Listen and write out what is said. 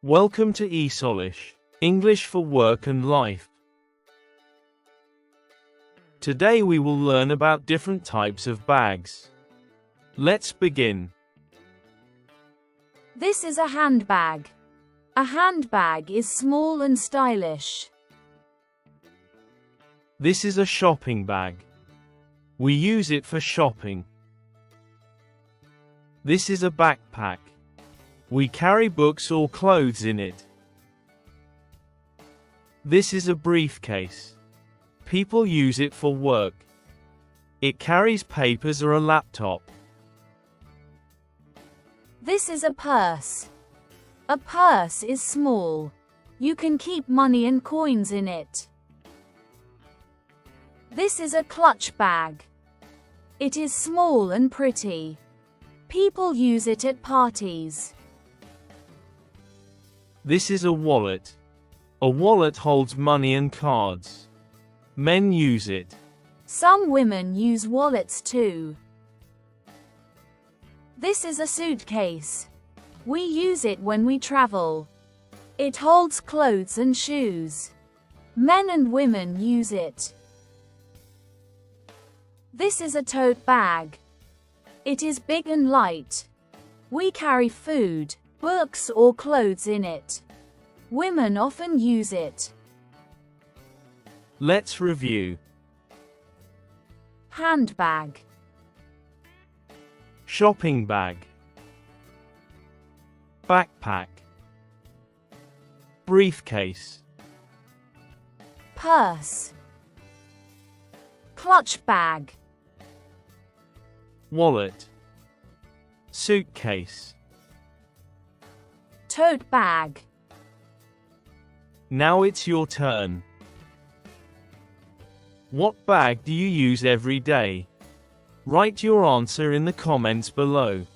Welcome to ESOLish, English for Work and Life. Today we will learn about different types of bags. Let's begin. This is a handbag. A handbag is small and stylish. This is a shopping bag. We use it for shopping. This is a backpack. We carry books or clothes in it. This is a briefcase. People use it for work. It carries papers or a laptop. This is a purse. A purse is small. You can keep money and coins in it. This is a clutch bag. It is small and pretty. People use it at parties. This is a wallet. A wallet holds money and cards. Men use it. Some women use wallets too. This is a suitcase. We use it when we travel. It holds clothes and shoes. Men and women use it. This is a tote bag. It is big and light. We carry food, books or clothes in it. Women often use it. Let's review. Handbag, Shopping bag. Backpack. Briefcase. purse, clutch bag, Wallet. Suitcase. tote bag. Now it's your turn. What bag do you use every day? Write your answer in the comments below.